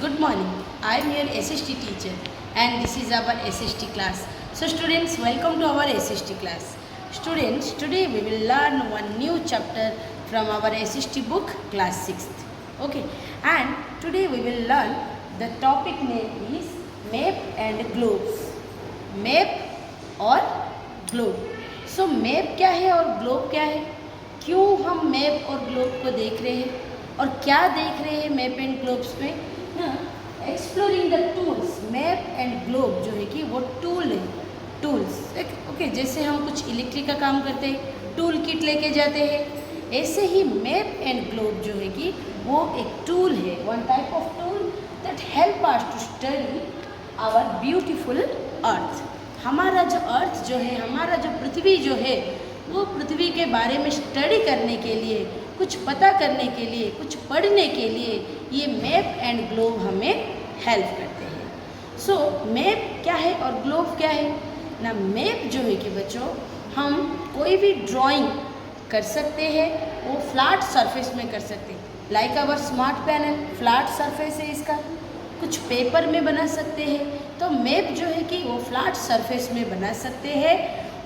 good morning. I am your SST teacher and this is our SST class. So students, welcome to our SST class. Students, today we will learn one new chapter from our SST book, class 6th. Okay, and today we will learn the topic name is map and globes. Map और globe. So map क्या है और globe क्या है, क्यों हम map और globe को देख रहे हैं और क्या देख रहे हैं मैप एंड ग्लोब्स में ना. Exploring the tools. Map and globe जो है कि वो टूल है, टूल्स. ओके, जैसे हम कुछ इलेक्ट्रिक का काम करते हैं, टूल किट लेके जाते हैं, ऐसे ही मैप एंड ग्लोब जो है कि वो एक टूल है, one type of tool that help us to study our beautiful earth. हमारा जो अर्थ जो है, हमारा जो पृथ्वी जो है, वो पृथ्वी के बारे में स्टडी करने के लिए, कुछ पता करने के लिए, कुछ पढ़ने के लिए ये मैप एंड ग्लोब हमें हेल्प करते हैं. सो मैप क्या है और ग्लोब क्या है ना. मैप जो है कि बच्चों हम कोई भी ड्राइंग कर सकते हैं, वो फ्लैट सरफेस में कर सकते हैं. Like our smart panel flat surface है, इसका कुछ पेपर में बना सकते हैं. तो मैप जो है कि वो फ्लैट सरफेस में बना सकते हैं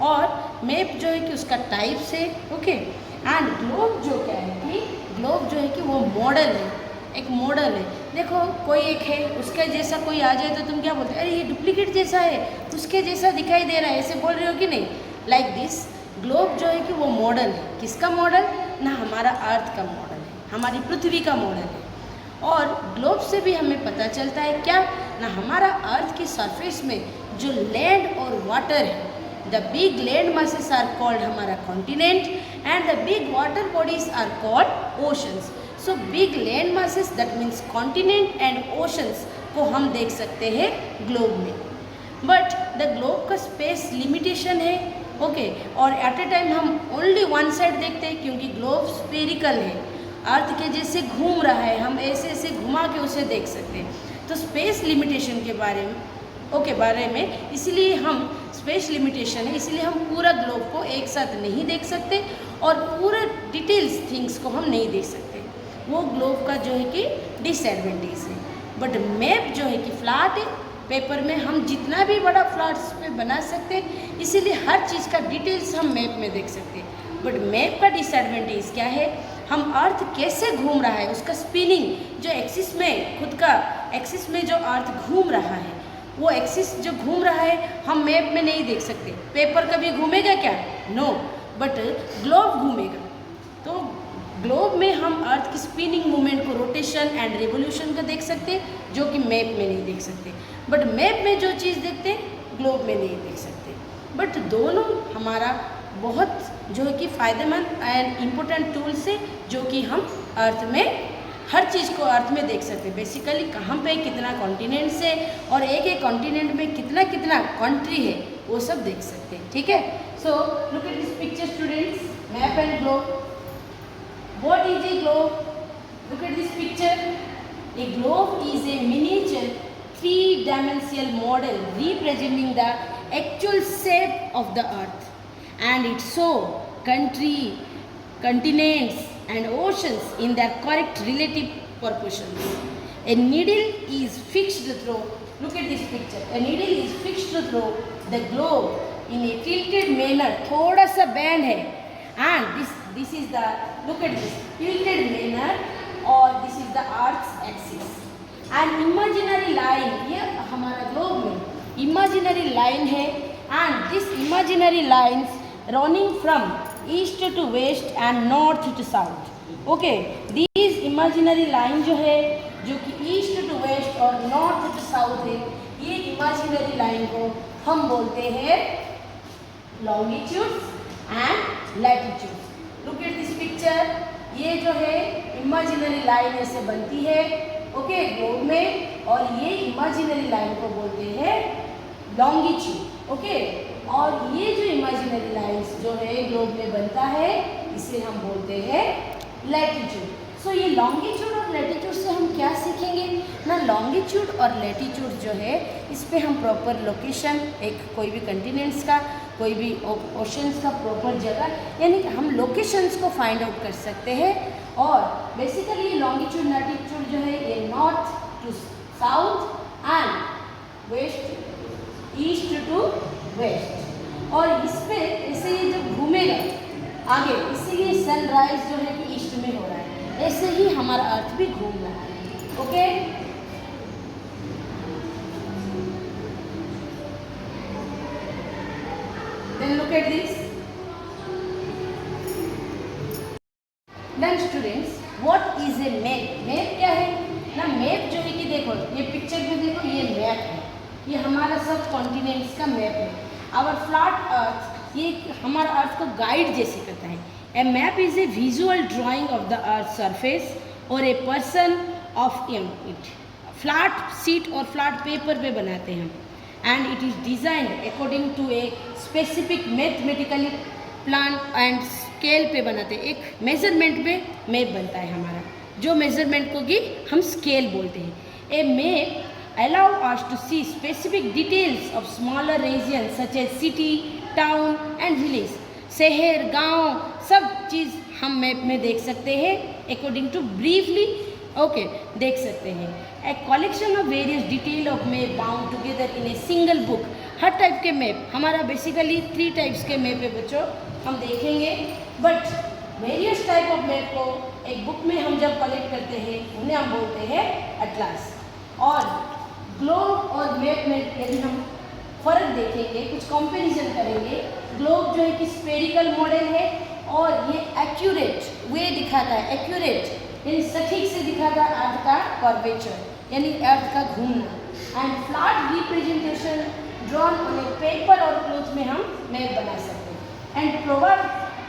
और मैप जो है कि उसका टाइप से. ओके, एंड ग्लोब जो क्या है कि ग्लोब जो है कि वो मॉडल है, एक मॉडल है. देखो कोई एक है, उसके जैसा कोई आ जाए तो तुम क्या बोलते हो, अरे ये डुप्लीकेट जैसा है, उसके जैसा दिखाई दे रहा है, ऐसे बोल रहे हो कि नहीं. लाइक दिस ग्लोब जो है कि वो मॉडल है. किसका मॉडल ना, हमारा अर्थ का मॉडल है, हमारी पृथ्वी का मॉडल है. और ग्लोब से भी हमें पता चलता है क्या ना, हमारा अर्थ की सरफेस में जो लैंड और वाटर है, the big land masses are called हमारा continent and the big water bodies are called oceans. So big land masses that means continent and oceans को हम देख सकते हैं ग्लोब में. बट द ग्लोब का स्पेस लिमिटेशन है. ओके, और एट ए टाइम हम ओनली वन साइड देखते हैं क्योंकि ग्लोब स्फेरिकल है, अर्थ के जैसे घूम रहा है, हम ऐसे ऐसे घुमा के उसे देख सकते हैं. तो स्पेस लिमिटेशन के बारे में इसलिए हम स्पेस लिमिटेशन है, इसलिए हम पूरा ग्लोब को एक साथ नहीं देख सकते और पूरा डिटेल्स थिंग्स को हम नहीं देख सकते. वो ग्लोब का जो है कि डिसएडवांटेज है. बट मैप जो है कि फ्लैट है, पेपर में हम जितना भी बड़ा फ्लैट्स पे बना सकते हैं, इसीलिए हर चीज़ का डिटेल्स हम मैप में देख सकते हैं. बट मैप का डिसएडवांटेज क्या है, हम अर्थ कैसे घूम रहा है, उसका स्पिनिंग जो एक्सिस में, खुद का एक्सिस में जो अर्थ घूम रहा है, वो एक्सिस जो घूम रहा है हम मैप में नहीं देख सकते. पेपर कभी घूमेगा क्या, नो, बट ग्लोब घूमेगा. तो ग्लोब में हम अर्थ की स्पिनिंग मूवमेंट को, रोटेशन एंड रिवोल्यूशन को देख सकते हैं, जो कि मैप में नहीं देख सकते. बट मैप में जो चीज़ देखते हैं ग्लोब में नहीं देख सकते. बट दोनों हमारा बहुत जो है कि फ़ायदेमंद एंड इम्पोर्टेंट टूल्स है, जो कि हम अर्थ में हर चीज़ को अर्थ में देख सकते हैं. बेसिकली कहाँ पे कितना कॉन्टिनेंट्स है और एक एक कॉन्टिनेंट में कितना कितना कंट्री है, वो सब देख सकते हैं. ठीक है. So look at this picture students, map and globe. What is A globe? Look at this picture. A globe is a miniature 3-dimensional model representing the actual shape of the earth, and it show country, continents and oceans in their correct relative proportions. A needle is fixed through, look at this picture, a needle is fixed through the globe in a tilted manner. थोड़ा सा band है, and this is the, look at this tilted manner, और this is the earth's axis. An imaginary line, ये हमारा globe में imaginary line है, and this imaginary lines running from east to west and north to south. Okay, these imaginary line जो है, जो कि east to west और north to south है, ये imaginary line को हम बोलते हैं longitudes and latitudes. Look at this picture. ये जो है imaginary line ऐसे बनती है, ओके, ग्लोब में, और ये इमेजिनरी लाइन को बोलते हैं लॉन्गिट्यूड. ओके, और ये जो इमेजिनरी लाइंस जो है ग्लोब में बनता है, इसे हम बोलते हैं लैटिट्यूड. सो ये लॉन्गिट्यूड और लैटिट्यूड से हम क्या सीखेंगे ना. लॉन्गिट्यूड और लैटिट्यूड जो है, इस पे हम प्रॉपर लोकेशन, एक कोई भी कंटिनेंट्स का, कोई भी ओशंस का प्रॉपर जगह, यानी कि हम लोकेशंस को फाइंड आउट कर सकते हैं. और बेसिकली ये लॉन्गिट्यूड लैटिट्यूड जो है, ये north to south and west, east to west. और इस पे ऐसे ये जब घूमेगा आगे, इसीलिए सनराइज जो है कि ईस्ट में हो रहा है, ऐसे ही हमारा अर्थ भी घूम रहा है। Okay, then look at this. Then students, what is a map? Map क्या है ना? मैप जो है कि देखो ये पिक्चर में देखो, ये मैप है, ये हमारा सब कॉन्टिनेंट्स का मैप है। आवर फ्लैट अर्थ, ये हमारा अर्थ को गाइड जैसे करता है। A map is a visual drawing of the earth surface और a person of it. Flat sheet और फ्लैट पेपर पे बनाते हैं हम, and it is designed according to a specific mathematically plan and scale पे बनाते हैं। एक मेजरमेंट पे मैप बनता है हमारा, जो मेजरमेंट को कि हम स्केल बोलते हैं। ए map allow us to see specific details of smaller regions such as city, town and village। शहर, गांव, सब चीज़ हम मैप में देख सकते हैं according to briefly, ओके, देख सकते हैं। A collection of various detail of map bound together in a single book. हर टाइप के मैप, हमारा बेसिकली 3 टाइप्स के मैप है बच्चों, हम देखेंगे। But various type of map को एक बुक में हम जब कलेक्ट करते हैं उन्हें हम बोलते हैं एटलास। और ग्लोब और मैप में यदि हम फ़र्क देखेंगे, कुछ कंपैरिजन करेंगे, ग्लोब जो है कि स्फेरिकल मॉडल है और ये एक्यूरेट वे दिखाता है, एक्यूरेट यानी सटीक से दिखाता है अर्थ का कर्वेचर यानी अर्थ का घूमना। And flat representation drawn on a paper और क्लॉथ में हम मैप बना सकते हैं। एंड प्रोवाइड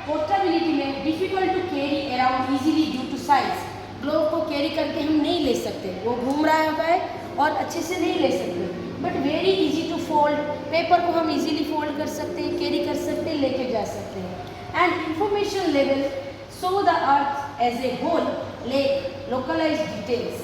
पोर्टेबिलिटी में difficult to carry around easily due to size. Globe को कैरी करके हम नहीं ले सकते, वो घूम रहा होता है और अच्छे से नहीं ले सकते, but very easy to fold. Paper को हम इजीली फोल्ड कर सकते हैं, कैरी कर सकते हैं, लेके जा सकते हैं। And information level show the earth as a whole like localized details,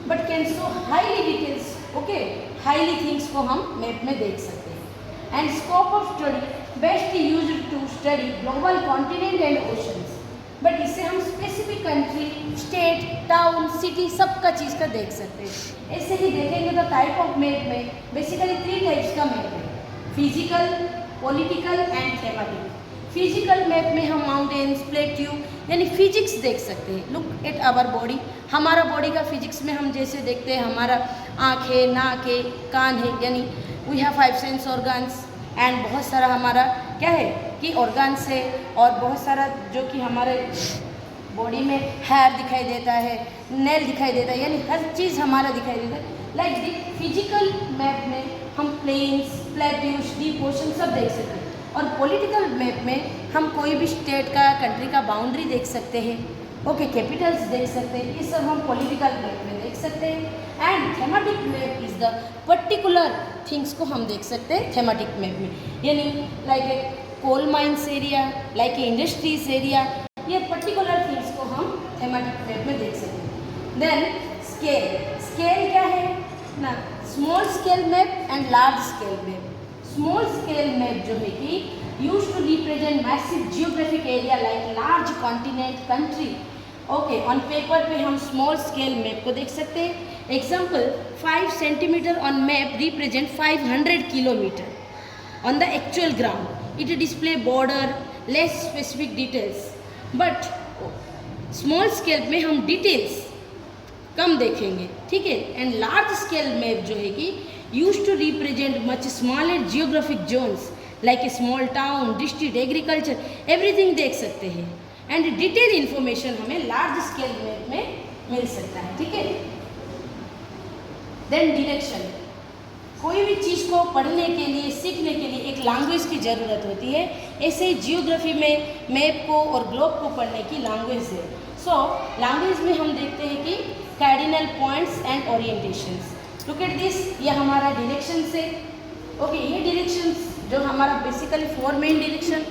but can show highly details, okay, highly things को हम मैप में देख सकते हैं। And scope of study best used to study global continent and oceans, but इससे हम specific country, state, town, city सबका चीज़ का देख सकते हैं। ऐसे ही देखेंगे तो टाइप ऑफ मैप में बेसिकली 3 टाइप्स का मैप है, physical, political and thematic. Physical map में हम माउंटेन्स, प्लेट्यू यानी फिजिक्स देख सकते हैं। लुक एट आवर बॉडी, हमारा बॉडी का फिजिक्स में हम जैसे देखते हैं, हमारा आँख है, नाक है, कान है, यानी we have 5 sense organs and बहुत सारा हमारा क्या है कि ऑर्गन्स है, और बहुत सारा जो कि हमारे बॉडी में हेयर दिखाई देता है, नेल दिखाई देता है, यानी हर चीज़ हमारा दिखाई देता है। लाइक द फिजिकल मैप में हम प्लेन्स, प्लेट्यूज, डीप ओशन सब देख सकते हैं। और पॉलिटिकल मैप में हम कोई भी स्टेट का, कंट्री का बाउंड्री देख सकते हैं, ओके, कैपिटल्स देख सकते हैं, ये सब हम पॉलिटिकल मैप में देख सकते हैं। And thematic map is the particular things को हम देख सकते हैं थेमेटिक मैप में, यानी like a coal mines area, like a industries area, ये पर्टिकुलर थिंग्स को हम थेमेटिक मैप में देख सकते हैं। देन स्केल, स्केल क्या है ना, small scale map and large scale map. Small scale map जो है कि use to represent massive geographic area like large continent, country, okay. On paper पे हम स्मॉल स्केल मैप को देख सकते हैं। Example, 5 centimetre on map represent 500 kilometre on the actual ground. It display border, less specific details, but small scale में हम details कम देखेंगे, ठीक है। एंड लार्ज स्केल मैप जो है कि use to represent much smaller geographic zones like a small town, district, agriculture, everything देख सकते हैं। एंड डिटेल इन्फॉर्मेशन हमें लार्ज स्केल मैप में मिल सकता है, ठीक है। देन डायरेक्शन, कोई भी चीज़ को पढ़ने के लिए, सीखने के लिए एक लैंग्वेज की ज़रूरत होती है। ऐसे ही जियोग्राफी में मैप को और ग्लोब को पढ़ने की लैंग्वेज है। सो लैंग्वेज में हम देखते हैं कि cardinal points and orientations. Look at this, ये हमारा डायरेक्शन से, ओके, ये डायरेक्शंस जो हमारा basically 4 main direction,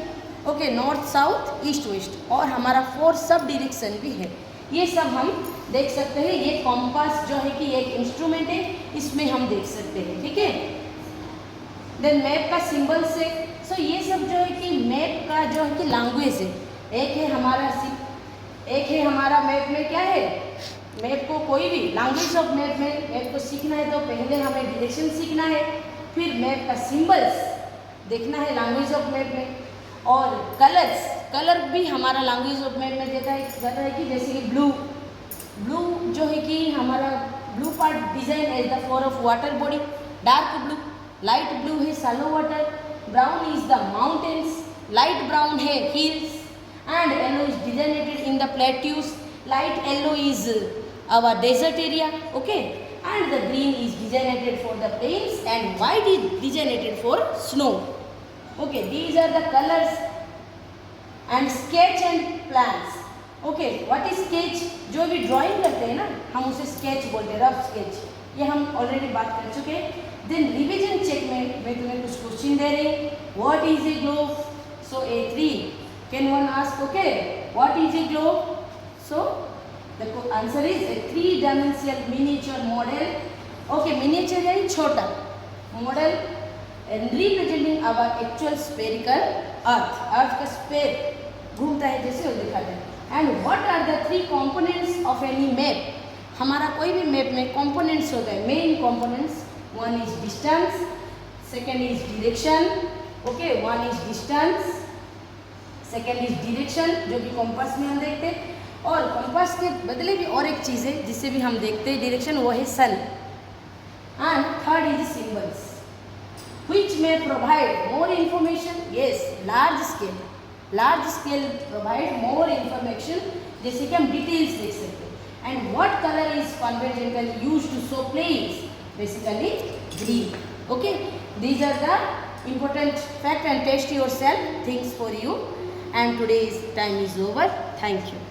okay, north, south, east, west, और हमारा 4 सब डायरेक्शन भी है। ये सब हम देख सकते हैं। ये कॉम्पास जो है कि एक इंस्ट्रूमेंट है, इसमें हम देख सकते हैं, ठीक है। देन मैप का सिंबल से, सो ये सब जो है कि मैप का जो है कि लैंग्वेज है। एक है हमारा मैप में क्या है मैप को कोई भी लैंग्वेज ऑफ मैप में मैप को सीखना है तो पहले हमें डायरेक्शन सीखना है, फिर मैप का सिंबल्स देखना है लैंग्वेज ऑफ मैप में, और कलर भी हमारा लैंग्वेज ऑफ मैप में देता है कि जैसे कि ब्लू जो है कि हमारा blue part design as the floor of water body, dark blue, light blue है shallow water, brown is the mountains, light brown है hills, and yellow is designated in the plateaus, light yellow is our desert area, okay, and the green is designated for the plains and white is designated for snow, okay. These are the colors. And sketch and plans, okay. What is sketch? जो भी drawing करते हैं ना हम उसे sketch बोलते हैं, rough sketch, ये हम ऑलरेडी बात कर चुके हैं. देन रिविजन चेक में मैं तुम्हें कुछ क्वेश्चन दे रही. What is A globe? So A3 can one ask, okay, what is A globe? So the answer is a 3-dimensional miniature model, okay. Miniature यानी छोटा model and representing our actual spherical earth का sphere घूमता है जैसे वो दिखाते हैं. and what are the 3 components of any map? हमारा कोई भी मैप में components होता है, main components. one is distance, second is direction, okay. one is distance, second is direction जो कि कंपास में हम देखते हैं, और कंपास के बदले भी और एक चीज़ है जिससे भी हम देखते हैं डायरेक्शन, वो है sun. And third is symbols which may provide more information. Yes, large scale provide more information, जैसे कि हम डिटेल्स देख सकते हैं. And what colour is conventionally used to show place? Basically green, okay. These are the important fact and test yourself things for you, and today's time is over. Thank you.